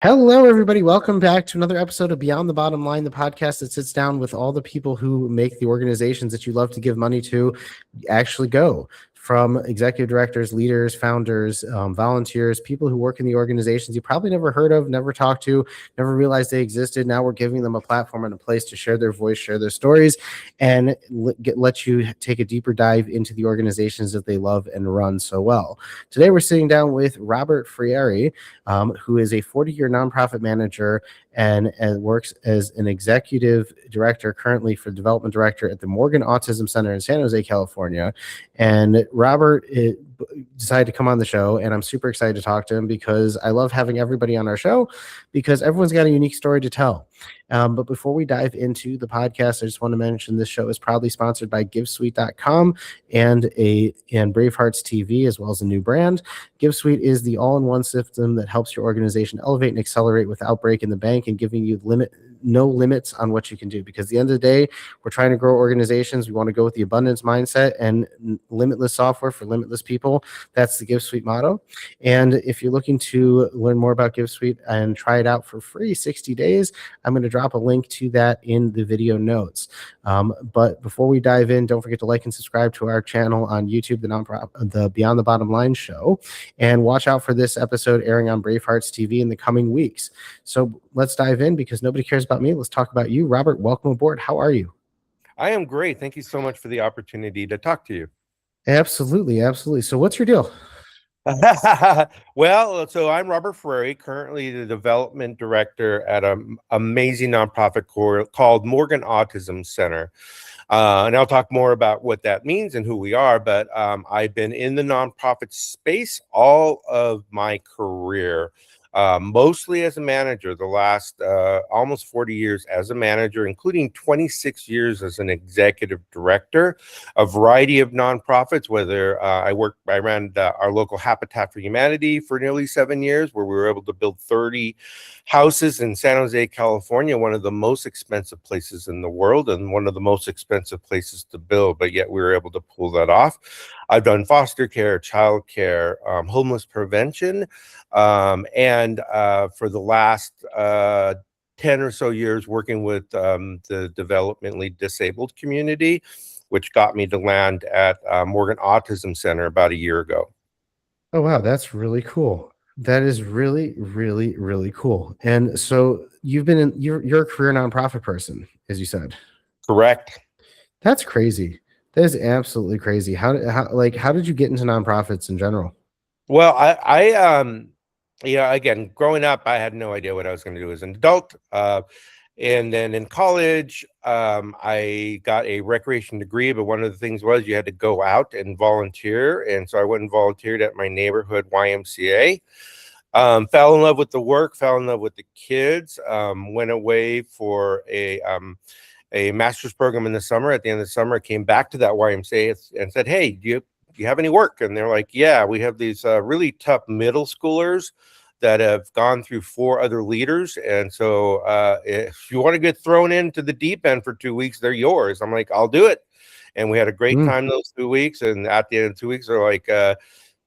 Hello, everybody. Welcome back to another episode of Beyond the Bottom Line, the podcast that sits down with all the people who make the organizations that you love to give money to actually go. From executive directors, leaders, founders, volunteers, people who work in the organizations you probably never heard of, never talked to, never realized they existed. Now we're giving them a platform and a place to share their voice, share their stories, and let you take a deeper dive into the organizations that they love and run so well. Today, we're sitting down with Robert Freiri, who is a 40-year nonprofit manager and works as an executive director currently for development director at the Morgan Autism Center in San Jose, California. And Robert decided to come on the show, and I'm super excited to talk to him because I love having everybody on our show because everyone's got a unique story to tell. But before we dive into the podcast, I just want to mention this show is proudly sponsored by GiveSuite.com and Bravehearts TV, as well as a new brand. GiveSuite is the all-in-one system that helps your organization elevate and accelerate without breaking the bank and giving you no limits on what you can do. Because at the end of the day, we're trying to grow organizations. We want to go with the abundance mindset and limitless software for limitless people. That's the GiveSuite motto. And if you're looking to learn more about GiveSuite and try it out for free 60 days, I'm going to drop a link to that in the video notes. But before we dive in, don't forget to like and subscribe to our channel on YouTube, the Beyond the Bottom Line show, and watch out for this episode airing on Bravehearts TV in the coming weeks. So let's dive in because nobody cares about me. Let's talk about you. Robert, welcome aboard. How are you? I am great. Thank you so much for the opportunity to talk to you. Absolutely. Absolutely. So what's your deal? Well, so I'm Robert Freiri, currently the development director at an amazing nonprofit called Morgan Autism Center. And I'll talk more about what that means and who we are, but I've been in the nonprofit space all of my career. Mostly as a manager, the last almost 40 years as a manager, including 26 years as an executive director, a variety of nonprofits, whether I ran our local Habitat for Humanity for nearly 7 years, where we were able to build 30 houses in San Jose, California, one of the most expensive places in the world and one of the most expensive places to build, but yet we were able to pull that off. I've done foster care, child care, homeless prevention, and for the last 10 or so years working with the developmentally disabled community, which got me to land at Morgan Autism Center about a year ago. Oh, wow. That's really cool. That is really, really, really cool. And so you're a career nonprofit person, as you said. Correct. That's crazy. That is absolutely crazy. How did you get into nonprofits in general? Well, again, growing up, I had no idea what I was going to do as an adult. And then in college, I got a recreation degree, but one of the things was you had to go out and volunteer. And so I went and volunteered at my neighborhood YMCA. Fell in love with the work, fell in love with the kids, went away for a master's program in the summer. At the end of the summer, I came back to that YMCA and said, hey, do you have any work? And they're like, yeah, we have these really tough middle schoolers that have gone through 4 other leaders. And so if you want to get thrown into the deep end for 2 weeks, they're yours. I'm like, I'll do it. And we had a great time those 2 weeks. And at the end of 2 weeks, they're like,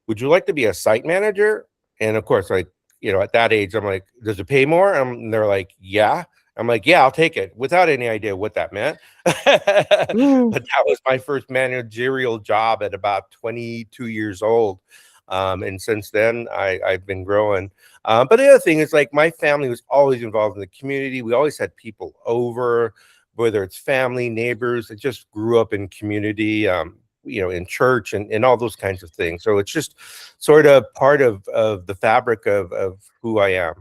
would you like to be a site manager? And of course, like, at that age, I'm like, does it pay more? And they're like, yeah. I'm like, yeah, I'll take it, without any idea what that meant. But that was my first managerial job at about 22 years old. And since then, I've been growing. But the other thing is, like, my family was always involved in the community. We always had people over, whether it's family, neighbors. It just grew up in community, in church and all those kinds of things. So it's just sort of part of the fabric of who I am.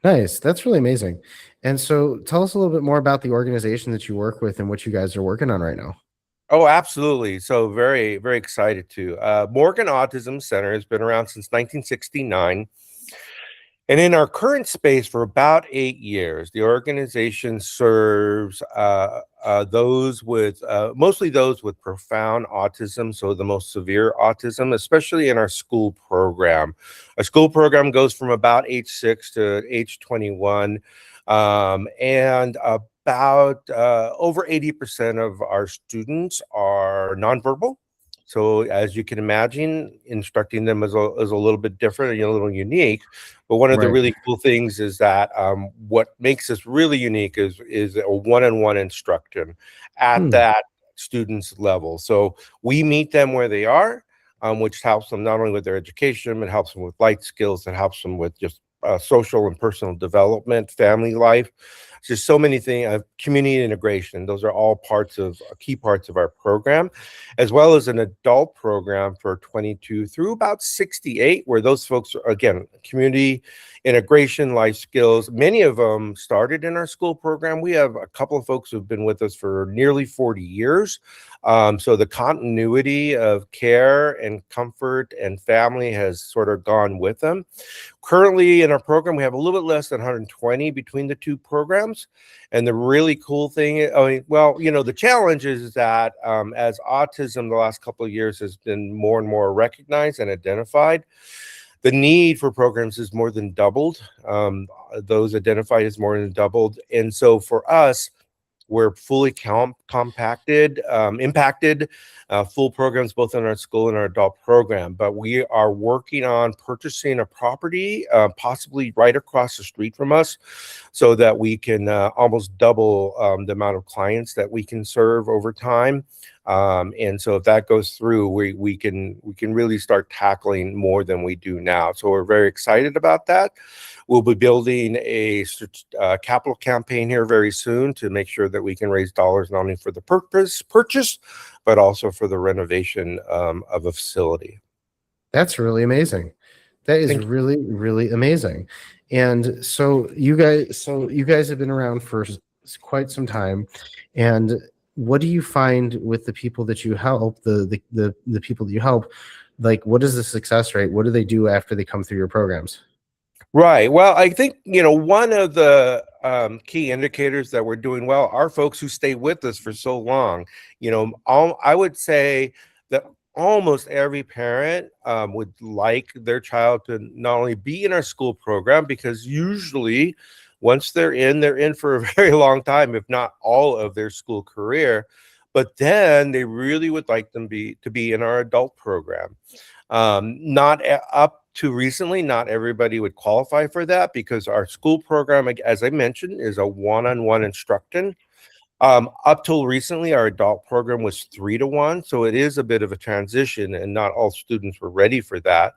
Nice. That's really amazing. And so tell us a little bit more about the organization that you work with and what you guys are working on right now. Oh, absolutely. So very, very excited to. Morgan Autism Center has been around since 1969. And in our current space for about 8 years, the organization serves mostly those with profound autism, so the most severe autism, especially in our school program. Our school program goes from about age 6 to age 21, and about over 80% of our students are nonverbal. So as you can imagine, instructing them is a little bit different and a little unique. But one of the Right. really cool things is that what makes us really unique is a one-on-one instruction at Hmm. that student's level. So we meet them where they are, which helps them not only with their education, it helps them with life skills, it helps them with just social and personal development, family life. Just so many things, community integration. Those are all parts of key parts of our program, as well as an adult program for 22 through about 68, where those folks are, again, community integration, life skills. Many of them started in our school program. We have a couple of folks who've been with us for nearly 40 years. So the continuity of care and comfort and family has sort of gone with them. Currently in our program, we have a little bit less than 120 between the two programs. And the really cool thing, I mean, well, you know, the challenge is that as autism the last couple of years has been more and more recognized and identified, the need for programs is more than doubled. Those identified as more than doubled. And so for us, we're fully compacted, impacted, full programs both in our school and our adult program. But we are working on purchasing a property, possibly right across the street from us, so that we can almost double the amount of clients that we can serve over time. And so if that goes through, we can really start tackling more than we do now. So we're very excited about that. We'll be building a capital campaign here very soon to make sure that we can raise dollars not only for the purchase, but also for the renovation of a facility. That's really amazing. That is Thank you. really, really amazing. And so you guys have been around for quite some time. And what do you find with the people that you help, the people that you help? Like, what is the success rate? What do they do after they come through your programs? Right. Well, I think, you know, one of the key indicators that we're doing well are folks who stay with us for so long. You know, I would say that almost every parent would like their child to not only be in our school program, because usually once they're in for a very long time, if not all of their school career. But then they really would like them to be in our adult program. Not up to recently, not everybody would qualify for that because our school program, as I mentioned, is a one-on-one instruction. Up till recently, our adult program was 3-to-1, so it is a bit of a transition, and not all students were ready for that.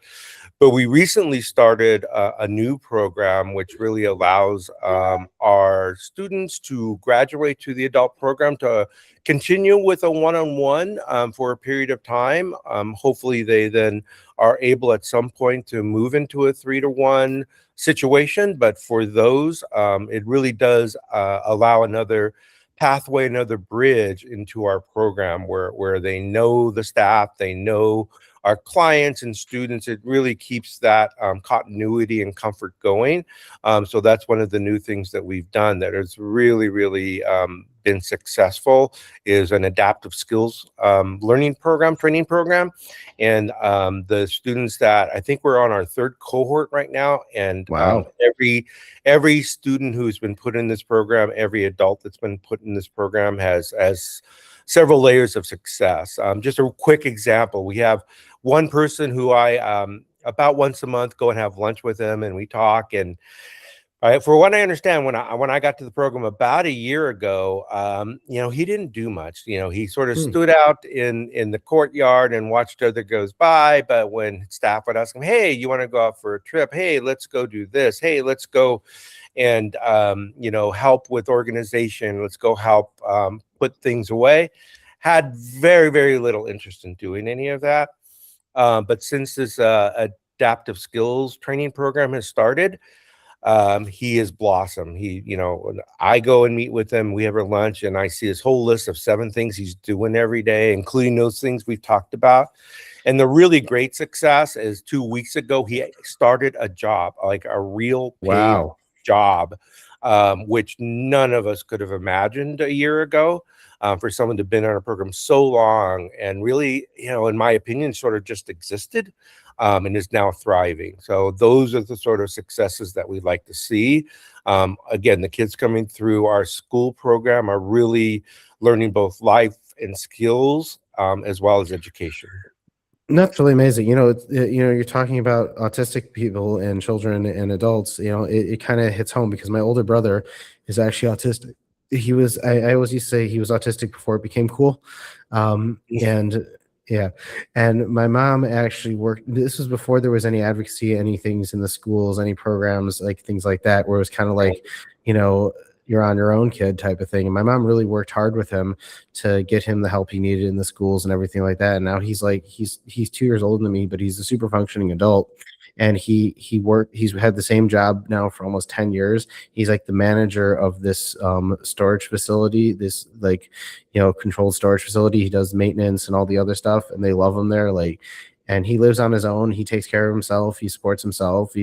But we recently started a new program which really allows our students to graduate to the adult program to continue with a one-on-one for a period of time. Hopefully, they then are able at some point to move into a 3-to-1 situation. But for those, it really does allow another pathway, another bridge into our program where they know the staff, they know our clients and students. It really keeps that continuity and comfort going. So that's one of the new things that we've done that has really, really been successful, is an adaptive skills learning program, training program. And the students that, I think we're on our 3rd cohort right now, and Wow. every student who's been put in this program, every adult that's been put in this program has several layers of success. Just a quick example: we have one person who I about once a month go and have lunch with him, and we talk. And for what I understand, when I got to the program about a year ago, you know, he didn't do much. You know, he sort of Hmm. stood out in the courtyard and watched other goes by. But when staff would ask him, "Hey, you want to go out for a trip? Hey, let's go do this. Hey, let's go and you know, help with organization. Let's go help put things away," had very, very little interest in doing any of that. But since this adaptive skills training program has started, he has blossomed. He, you know, when I go and meet with him, we have a lunch, and I see his whole list of 7 things he's doing every day, including those things we've talked about. And the really great success is 2 weeks ago, he started a job, like a real paid Wow. job, which none of us could have imagined a year ago. For someone to have been on a program so long and really, you know, in my opinion, sort of just existed and is now thriving. So those are the sort of successes that we'd like to see. Again, the kids coming through our school program are really learning both life and skills as well as education. That's really amazing. You're talking about autistic people and children and adults. It kind of hits home because my older brother is actually autistic. I always used to say he was autistic before it became cool. And yeah, and my mom actually worked. This was before there was any advocacy, any things in the schools, any programs, like things like that, where it was kind of like, you know, you're on your own, kid, type of thing. And my mom really worked hard with him to get him the help he needed in the schools and everything like that. And now he's 2 years older than me, but he's a super functioning adult. And he's had the same job now for almost 10 years. He's like the manager of this storage facility, this controlled storage facility. He does maintenance and all the other stuff, and they love him there. And he lives on his own. He takes care of himself. He supports himself.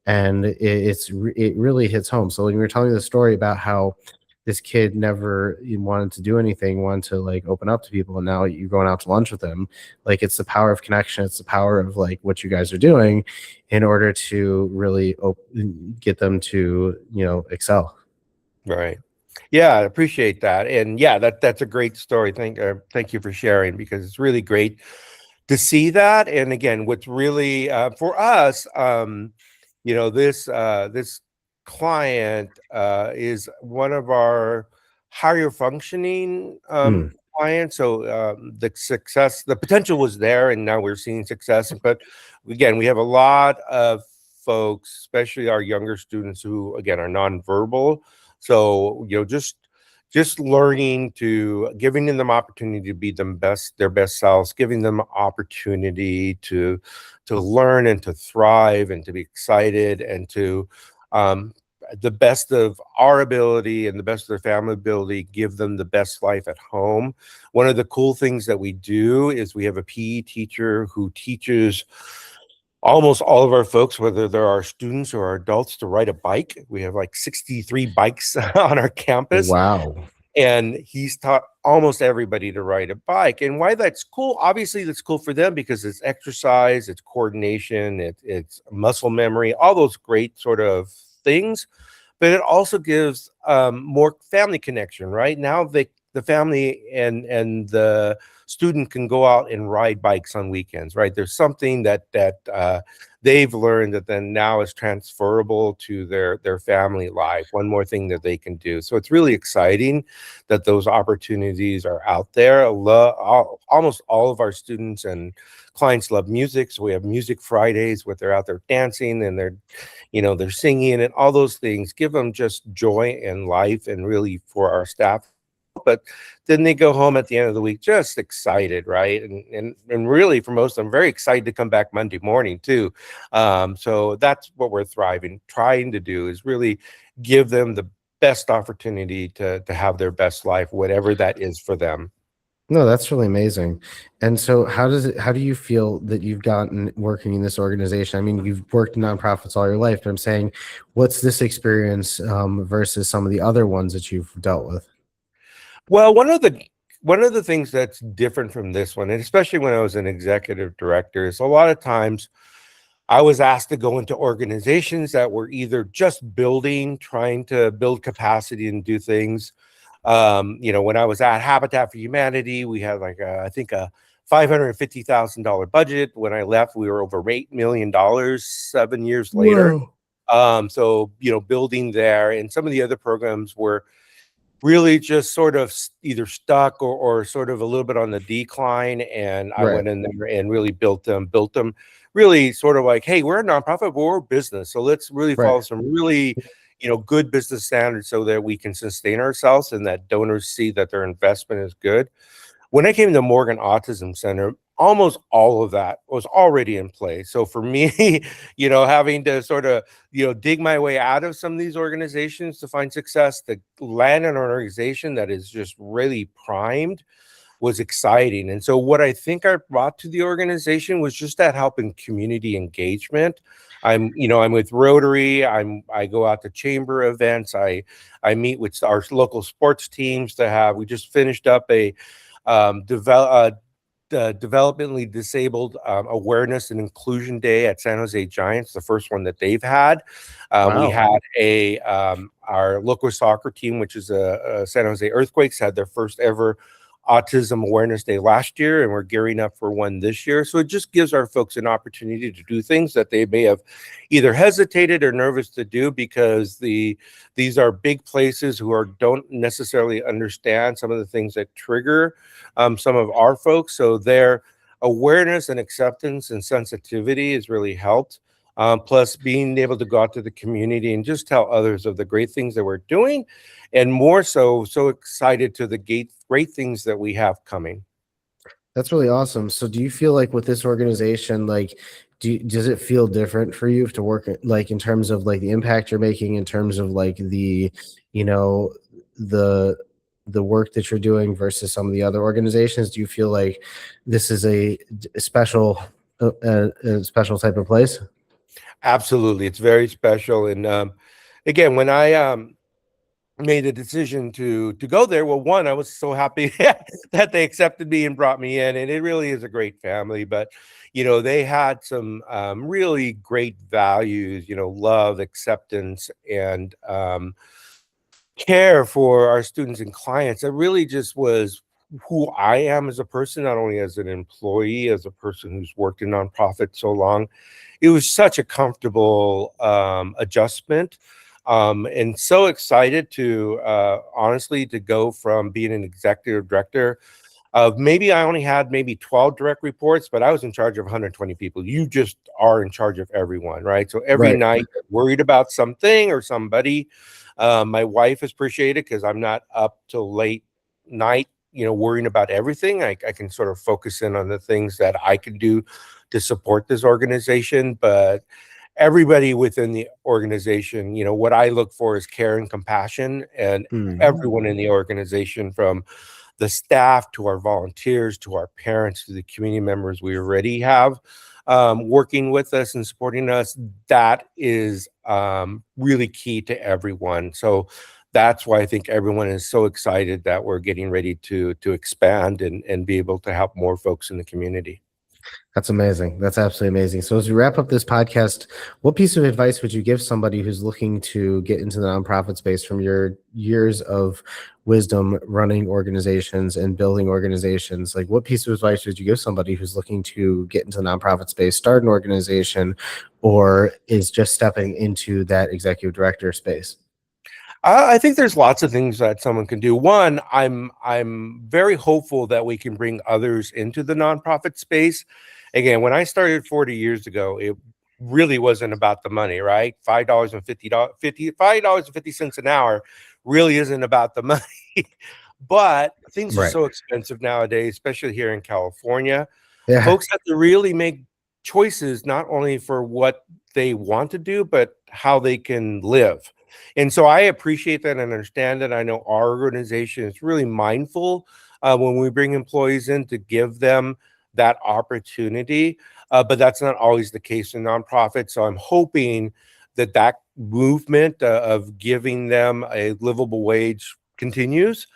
And it really hits home. So when you were telling the story about how this kid never wanted to do anything, wanted to like open up to people, and now you're going out to lunch with him, like it's the power of connection. It's the power of like what you guys are doing in order to really get them to excel. Right. Yeah, I appreciate that. And yeah, that's a great story. Thank you for sharing, because it's really great to see that. And again, what's really for us, this client is one of our higher functioning clients. So the potential was there, and now we're seeing success. But again, we have a lot of folks, especially our younger students, who again are nonverbal. So just learning to giving them opportunity to be their best selves, giving them opportunity to learn and to thrive and to be excited and to the best of our ability and the best of their family ability, give them the best life at home. One of the cool things that we do is we have a PE teacher who teaches almost all of our folks, whether they're our students or our adults, to ride a bike. We have like 63 bikes on our campus. Wow. And he's taught almost everybody to ride a bike. And why that's cool, obviously that's cool for them because it's exercise, it's coordination, it's muscle memory, all those great sort of things. But it also gives more family connection, right? Now the family and the student can go out and ride bikes on weekends, right? There's something that they've learned that then now is transferable to their family life. One more thing that they can do. So it's really exciting that those opportunities are out there. Almost all of our students and clients love music. So we have music Fridays where they're out there dancing and they're singing, and all those things give them just joy in life, and really for our staff. But then they go home at the end of the week just excited, right? And really for most of them, very excited to come back Monday morning too. So that's what we're trying to do, is really give them the best opportunity to have their best life, whatever that is for them. No, that's really amazing. And so how do you feel that you've gotten working in this organization? I mean, you've worked in nonprofits all your life, but I'm saying, what's this experience versus some of the other ones that you've dealt with? Well, one of the things that's different from this one, and especially when I was an executive director, is a lot of times I was asked to go into organizations that were either just trying to build capacity and do things. When I was at Habitat for Humanity, we had I think a $550,000 budget. When I left, we were over $8 million 7 years later. So building there, and some of the other programs were really just sort of either stuck or sort of a little bit on the decline. And I went in there and really built them really sort of like, hey, we're a nonprofit, but we're a business. So let's really follow some really, good business standards so that we can sustain ourselves and that donors see that their investment is good. When I came to Morgan Autism Center, almost all of that was already in place. So for me, having to sort of, dig my way out of some of these organizations to find success, to land in an organization that is just really primed was exciting. And so what I think I brought to the organization was just that help in community engagement. I'm with Rotary. I go out to chamber events. I meet with our local sports teams we just finished up a developmentally disabled awareness and inclusion day at San Jose Giants, the first one that they've had. We had our local soccer team, which is San Jose Earthquakes, had their first ever Autism Awareness Day last year, and we're gearing up for one this year. So it just gives our folks an opportunity to do things that they may have either hesitated or nervous to do, because these are big places who don't necessarily understand some of the things that trigger some of our folks. So their awareness and acceptance and sensitivity has really helped. Plus being able to go out to the community and just tell others of the great things that we're doing, and more so excited to the great things that we have coming. That's really awesome. So do you feel like with this organization, like, does it feel different for you to work like in terms of like the impact you're making, in terms of like the, you know, the work that you're doing versus some of the other organizations? Do you feel like this is a special, a special type of place? Absolutely. It's very special. And again, when I made a decision to go there, well, one, I was so happy that they accepted me and brought me in, and it really is a great family. But they had some really great values, love, acceptance, and care for our students and clients. It really just was who I am as a person, not only as an employee, as a person who's worked in nonprofit so long. It was such a comfortable adjustment, and so excited to honestly to go from being an executive director of, maybe I only had maybe 12 direct reports, but I was in charge of 120 people. You just are in charge of everyone, right? So every Right. night worried about something or somebody. My wife is appreciated because I'm not up till late night, worrying about everything. I can sort of focus in on the things that I can do to support this organization. But everybody within the organization, what I look for is care and compassion, and everyone in the organization, from the staff to our volunteers to our parents to the community members we already have working with us and supporting us, that is really key to everyone. So that's why I think everyone is so excited that we're getting ready to expand and be able to help more folks in the community. That's amazing. That's absolutely amazing. So as we wrap up this podcast, what piece of advice would you give somebody who's looking to get into the nonprofit space from your years of wisdom running organizations and building organizations? Like, what piece of advice would you give somebody who's looking to get into the nonprofit space, start an organization, or is just stepping into that executive director space? I think there's lots of things that someone can do. One, I'm very hopeful that we can bring others into the nonprofit space. Again, when I started 40 years ago, it really wasn't about the money, right? $5.50 an hour really isn't about the money. But things are Right. so expensive nowadays, especially here in California. Yeah. Folks have to really make choices, not only for what they want to do, but how they can live. And so I appreciate that and understand that. I know our organization is really mindful when we bring employees in to give them that opportunity, but that's not always the case in nonprofits. So I'm hoping that that movement of giving them a livable wage continues.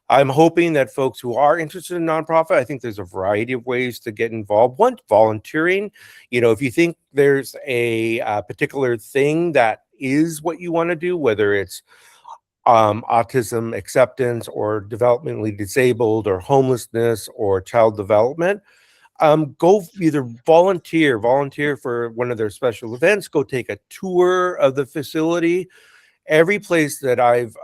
I'm hoping that folks who are interested in nonprofit, I think there's a variety of ways to get involved. One, volunteering. If you think there's a particular thing that is what you want to do, whether it's autism acceptance or developmentally disabled or homelessness or child development, go either volunteer for one of their special events, go take a tour of the facility. Every place that I've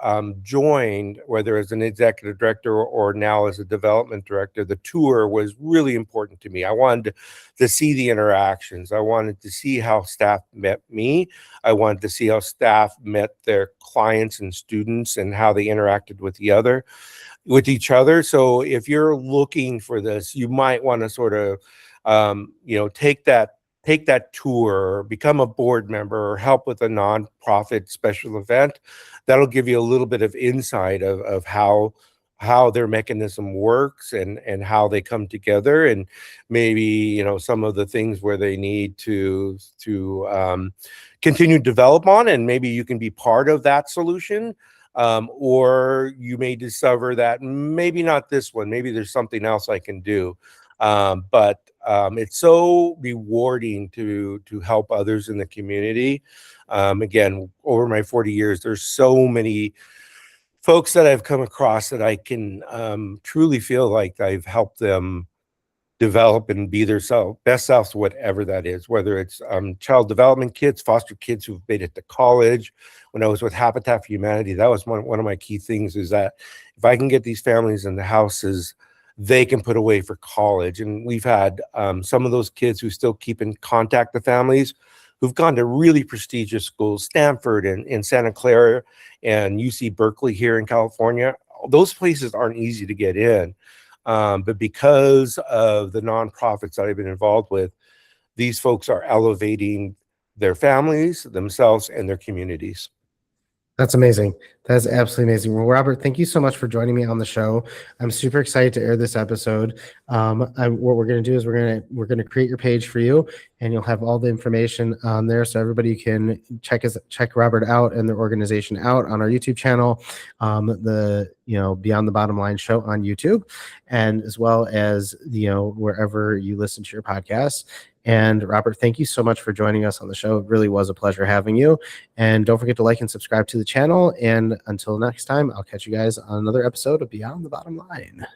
joined, whether as an executive director or now as a development director, the tour was really important to me. I wanted to see the interactions. I wanted to see how staff met me. I wanted to see how staff met their clients and students and how they interacted with each other. So if you're looking for this, you might want to sort of, take that tour, or become a board member, or help with a nonprofit special event. That'll give you a little bit of insight of how their mechanism works and how they come together, and maybe some of the things where they need to continue to develop on, and maybe you can be part of that solution. Or you may discover that maybe not this one, maybe there's something else I can do. But it's so rewarding to help others in the community. Again, over my 40 years, there's so many folks that I've come across that I can truly feel like I've helped them develop and be their best selves, whatever that is, whether it's child development kids, foster kids who've made it to college. When I was with Habitat for Humanity, that was one of my key things, is that if I can get these families in the houses, they can put away for college. And we've had some of those kids who still keep in contact with families who've gone to really prestigious schools, Stanford and Santa Clara and UC Berkeley here in California. Those places aren't easy to get in. But because of the nonprofits that I've been involved with, these folks are elevating their families, themselves, and their communities. That's amazing. That's absolutely amazing. Well, Robert, thank you so much for joining me on the show. I'm super excited to air this episode. What we're going to do is we're going to create your page for you, and you'll have all the information on there, so everybody can check Robert out and their organization out on our YouTube channel, the Beyond the Bottom Line show on YouTube, and as well as wherever you listen to your podcasts. And Robert, thank you so much for joining us on the show. It really was a pleasure having you. And don't forget to like and subscribe to the channel. And until next time, I'll catch you guys on another episode of Beyond the Bottom Line.